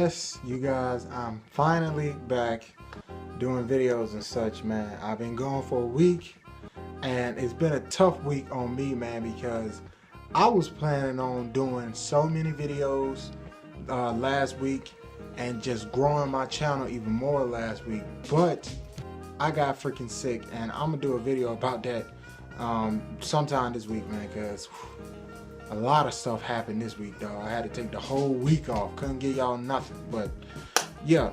Yes, you guys, I'm finally back doing videos and such, man. I've been gone for a week and it's been a tough week on me, man, because I was planning on doing so many videos last week and just growing my channel even more last week, but I got freaking sick, and I'm gonna do a video about that sometime this week, man, because a lot of stuff happened this week, though. I had to take the whole week off. Couldn't give y'all nothing. But yeah,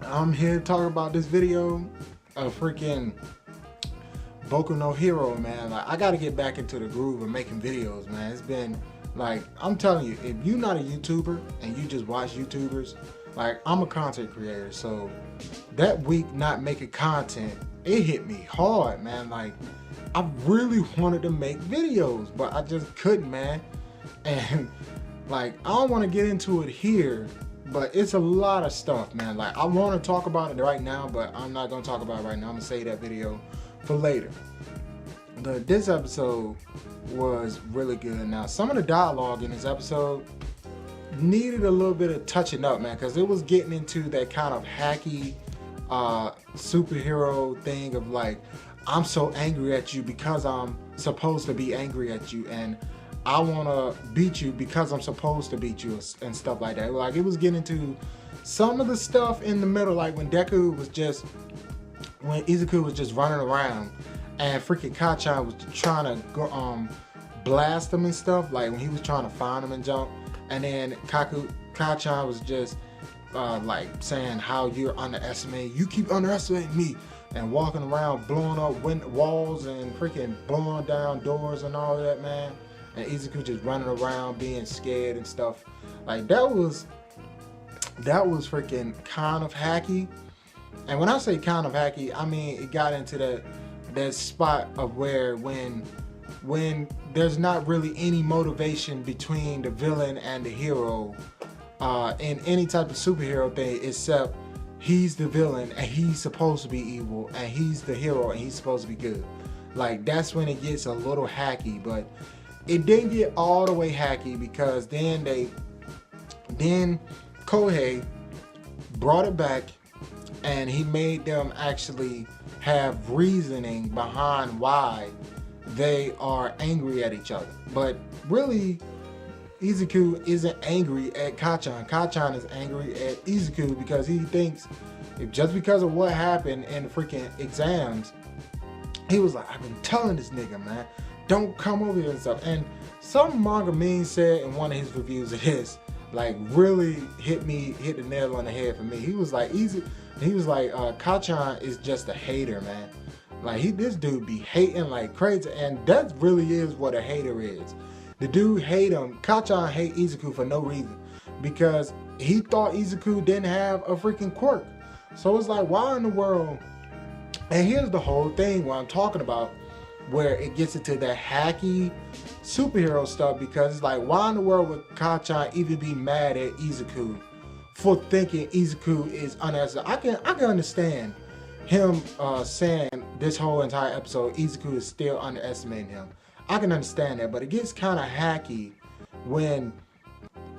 I'm here to talk about this video of freaking Boku no Hero, man. Like, I gotta get back into the groove of making videos, man. It's been like, I'm telling you, if you're not a YouTuber and you just watch YouTubers, like, I'm a content creator, so that week not making content, it hit me hard, man. Like, I really wanted to make videos, but I just couldn't, man. And like, I don't want to get into it here, but it's a lot of stuff, man. Like, I want to talk about it right now, but I'm not going to talk about it right now. I'm going to save that video for later. This episode was really good. Now, some of the dialogue in this episode needed a little bit of touching up, man, because it was getting into that kind of hacky superhero thing of like, I'm so angry at you because I'm supposed to be angry at you, and I want to beat you because I'm supposed to beat you, and stuff like that. Like, it was getting to some of the stuff in the middle, like when Izuku was just running around and freaking Kacchan was trying to go, blast him and stuff, like when he was trying to find him and jump, and then Kacchan was just like saying how you're underestimating, you keep underestimating me, and walking around blowing up walls and freaking blowing down doors and all of that, man. And Izuku just running around being scared and stuff. Like, that was freaking kind of hacky. And when I say kind of hacky, I mean it got into that spot of where when there's not really any motivation between the villain and the hero in any type of superhero thing, except he's the villain and he's supposed to be evil, and he's the hero and he's supposed to be good. Like, that's when it gets a little hacky, but it didn't get all the way hacky, because then Kohei brought it back and he made them actually have reasoning behind why they are angry at each other. But really, Izuku isn't angry at Kacchan. Kacchan is angry at Izuku because he thinks, if just because of what happened in the freaking exams, he was like, I've been telling this nigga, man, don't come over here and stuff. And some manga mean said in one of his reviews of this, like, really hit the nail on the head for me. He was like, Kacchan is just a hater, man. Like, this dude be hating like crazy, and that really is what a hater is. The dude hate him. Kacchan hate Izuku for no reason, because he thought Izuku didn't have a freaking quirk. So it's like, why in the world? And here's the whole thing what I'm talking about, where it gets into that hacky superhero stuff, because it's like, why in the world would Kacchan even be mad at Izuku for thinking Izuku is unnecessary? I can understand him saying this whole entire episode Izuku is still underestimating him. I can understand that, but it gets kind of hacky when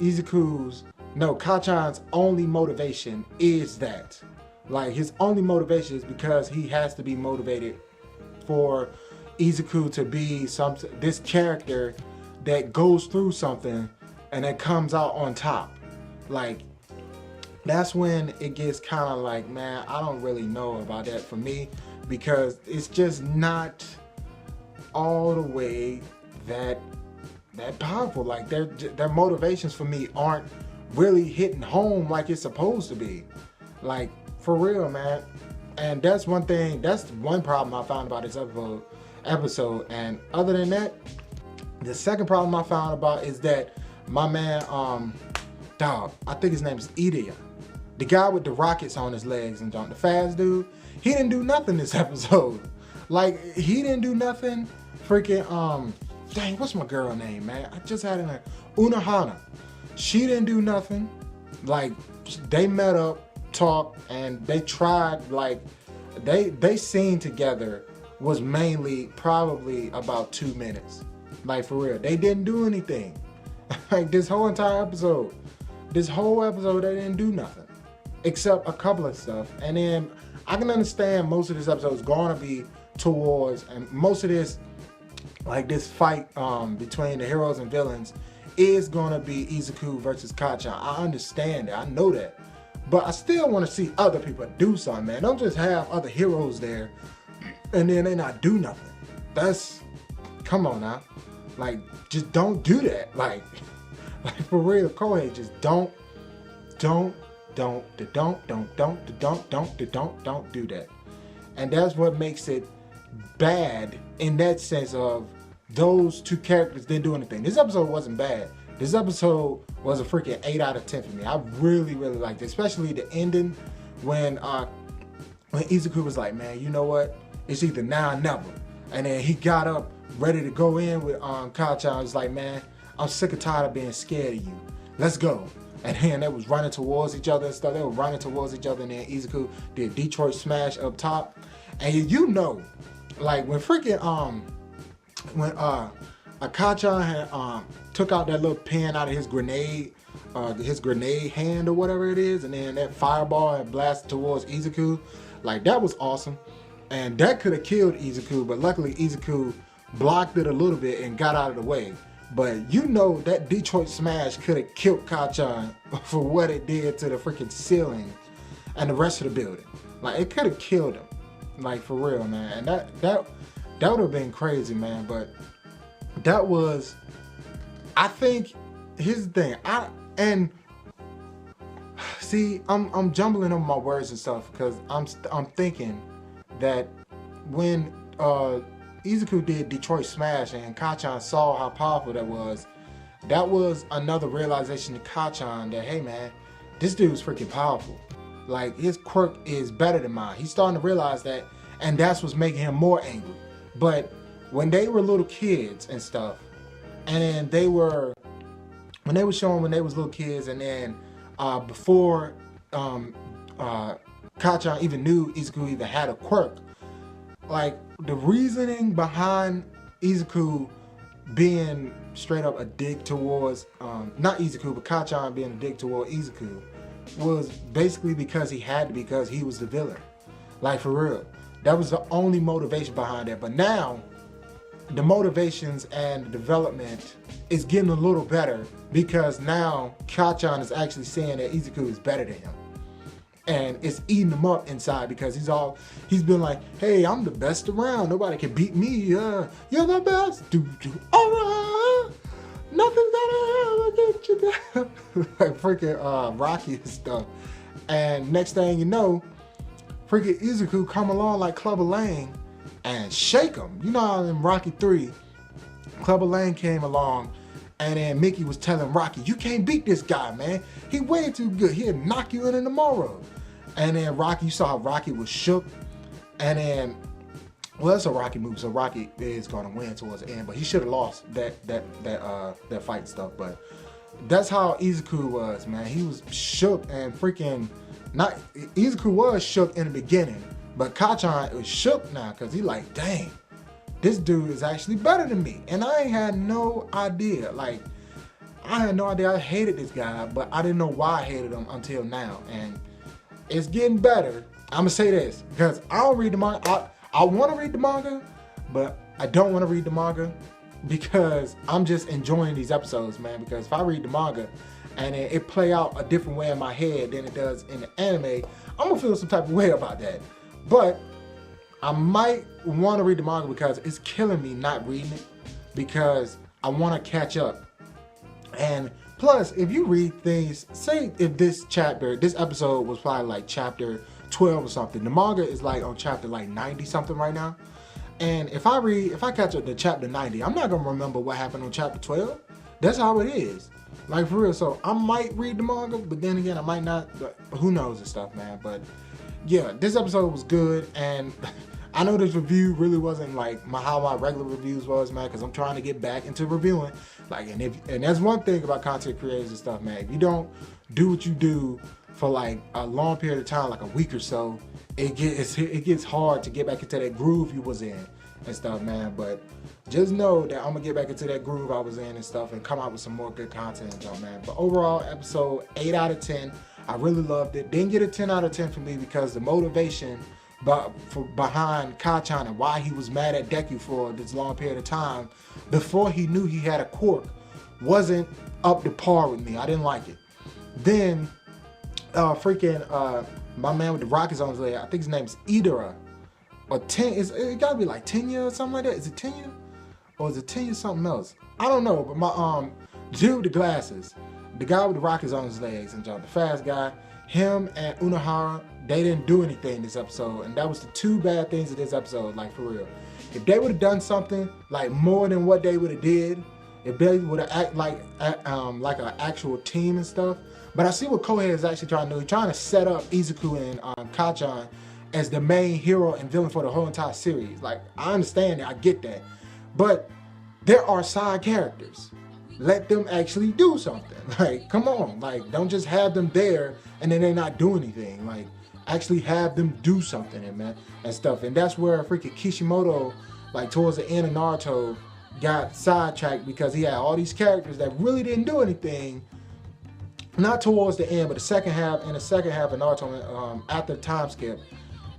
Kacchan's only motivation is that. Like, his only motivation is because he has to be motivated for Izuku to be this character that goes through something and that comes out on top. Like, that's when it gets kind of like, man, I don't really know about that for me, because it's just not all the way that powerful. Like, their motivations for me aren't really hitting home like it's supposed to be. Like, for real, man. And that's one problem I found about this episode. And other than that, the second problem I found about is that my man, I think his name is Idia, the guy with the rockets on his legs and jump, the fast dude, he didn't do nothing this episode. Like, he didn't do nothing. Freaking, dang, what's my girl name, man? I just had her, Unohana. She didn't do nothing. Like, they met up, talked, and they tried, like, they scene together was mainly probably about 2 minutes. Like, for real, they didn't do anything. Like, this whole entire episode, this whole episode they didn't do nothing except a couple of stuff. And then I can understand most of this episode is going to be towards, and most of this, like this fight between the heroes and villains is going to be Izuku versus Kacchan. I understand that. I know that. But I still want to see other people do something, man. Don't just have other heroes there and then they not do nothing. That's, come on now. Like, just don't do that. Like for real, Koei, just don't do that. And that's what makes it bad in that sense of those two characters didn't do anything. This episode wasn't bad. This episode was a freaking 8 out of 10 for me. I really, really liked it, especially the ending when Izuku was like, man, you know what? It's either now or never. And then he got up ready to go in with Kacchan. I was like, man, I'm sick and tired of being scared of you. Let's go. And then they was running towards each other and stuff. They were running towards each other, and then Izuku did Detroit Smash up top. And you know, like when freaking Kacchan had took out that little pin out of his grenade hand or whatever it is, and then that fireball and blasted towards Izuku, like that was awesome. And that could have killed Izuku, but luckily Izuku blocked it a little bit and got out of the way. But you know that Detroit Smash could have killed Kacchan for what it did to the freaking ceiling and the rest of the building. Like it could have killed him, like for real, man. And that would have been crazy, man. But that was, I think, here's the thing. I'm jumbling on my words and stuff because I'm thinking that when Izuku did Detroit Smash and Kacchan saw how powerful that was another realization to Kacchan that, hey man, this dude's freaking powerful. Like his quirk is better than mine. He's starting to realize that, and that's what's making him more angry. But when they were little kids and stuff, and then when they was little kids, and then before Kacchan even knew Izuku even had a quirk, like the reasoning behind Izuku being straight up a dick towards, not Izuku, but Kacchan being a dick toward Izuku was basically because he had to, because he was the villain. Like for real. That was the only motivation behind that. But now, the motivations and the development is getting a little better because now Kacchan is actually saying that Izuku is better than him. And it's eating him up inside because he's been like, hey, I'm the best around. Nobody can beat me. You're the best. All right. Nothing's gonna ever get you down. Like freaking Rocky and stuff. And next thing you know, freaking Izuku come along like Clubber Lang and shake him. You know how in Rocky 3, Clubber Lang came along and then Mickey was telling Rocky, you can't beat this guy, man. He way too good. He'll knock you in tomorrow. And then Rocky, you saw how Rocky was shook. And then, well, that's a Rocky movie, so Rocky is gonna win towards the end, but he should have lost that fight and stuff. But that's how Izuku was, man. He was shook and freaking Izuku was shook in the beginning, but Kacchan is shook now because he like, dang, this dude is actually better than me. And I ain't had no idea. Like, I had no idea. I hated this guy, but I didn't know why I hated him until now. And it's getting better. I'm gonna say this because I don't read the manga. I want to read the manga, but I don't want to read the manga because I'm just enjoying these episodes, man. Because if I read the manga and it play out a different way in my head than it does in the anime, I'm gonna feel some type of way about that. But I might want to read the manga because it's killing me not reading it because I want to catch up. And plus, if you read things, say if this episode was probably like chapter 12 or something, the manga is like on chapter like 90 something right now. And if I catch up to chapter 90, I'm not gonna remember what happened on chapter 12. That's how it is. Like for real. So I might read the manga, but then again, I might not. Who knows and stuff, man. But yeah, this episode was good, and I know this review really wasn't like how my regular reviews was, man, because I'm trying to get back into reviewing. Like, and that's one thing about content creators and stuff, man. If you don't do what you do for like a long period of time, like a week or so, it gets hard to get back into that groove you was in. and stuff, man. But just know that I'm gonna get back into that groove I was in and stuff and come out with some more good content, man. But overall, episode 8 out of 10. I really loved it. Didn't get a 10 out of 10 for me because the motivation behind Kacchan and why he was mad at Deku for this long period of time before he knew he had a quirk wasn't up to par with me. I didn't like it. Then my man with the rockets on his leg, I think his name is Idara. Or it gotta be like Tenya or something like that. Is it Tenya? Or is it Tenya something else? I don't know, but my dude with the glasses, the guy with the rockets on his legs, and the fast guy, him and Unohara, they didn't do anything this episode, and that was the two bad things of this episode, like for real. If they would have done something like more than what they would have did, if they would have act like an actual team and stuff. But I see what Kohei is actually trying to do. He's trying to set up Izuku and Kacchan as the main hero and villain for the whole entire series. Like, I understand that, I get that. But there are side characters. Let them actually do something. Like, come on. Like, don't just have them there and then they not do anything. Like, actually have them do something and stuff. And that's where freaking Kishimoto, like towards the end of Naruto, got sidetracked because he had all these characters that really didn't do anything. Not towards the end, but the second half of Naruto, after the time skip,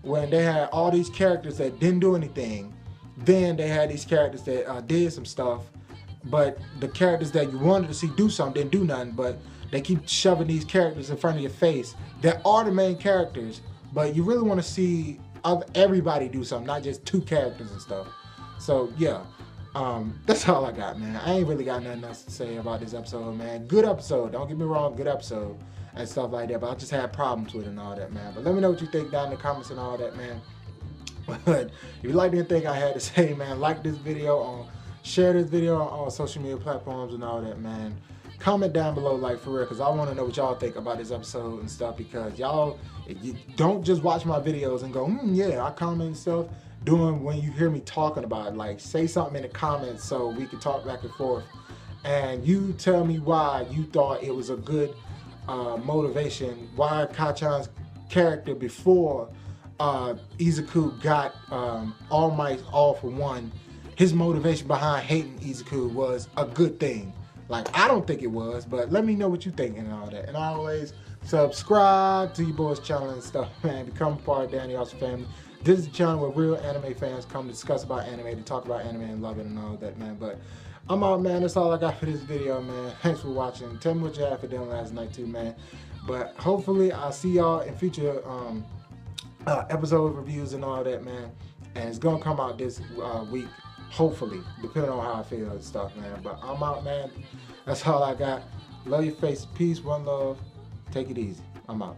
when they had all these characters that didn't do anything, then they had these characters that did some stuff, but the characters that you wanted to see do something didn't do nothing, but they keep shoving these characters in front of your face that are the main characters, but you really want to see everybody do something, not just two characters and stuff. So yeah, that's all I got, man. I ain't really got nothing else to say about this episode, man. Good episode, don't get me wrong, good episode and stuff like that, but I just had problems with it and all that, man. But let me know what you think down in the comments and all that, man. But if you like anything I had to say, man, like this video, share this video on all social media platforms and all that, man. Comment down below, like, for real, because I want to know what y'all think about this episode and stuff, because y'all, you don't just watch my videos and go, yeah, I comment and stuff. Doing when you hear me talking about it, like, say something in the comments so we can talk back and forth, and you tell me why you thought it was a good motivation, why Kacchan's character before Izuku got All Might All for One, his motivation behind hating Izuku was a good thing. Like, I don't think it was, but let me know what you think and all that. And always subscribe to your boy's channel and stuff, man. Become a part of Danny Austin family. This is a channel where real anime fans come to discuss about anime, to talk about anime and love it and all that, man. But I'm out, man. That's all I got for this video, man. Thanks for watching. Tell me what you had for dinner last night, too, man. But hopefully, I'll see y'all in future episode reviews and all that, man. And it's going to come out this week, hopefully, depending on how I feel and stuff, man. But I'm out, man. That's all I got. Love your face. Peace, one love. Take it easy. I'm out.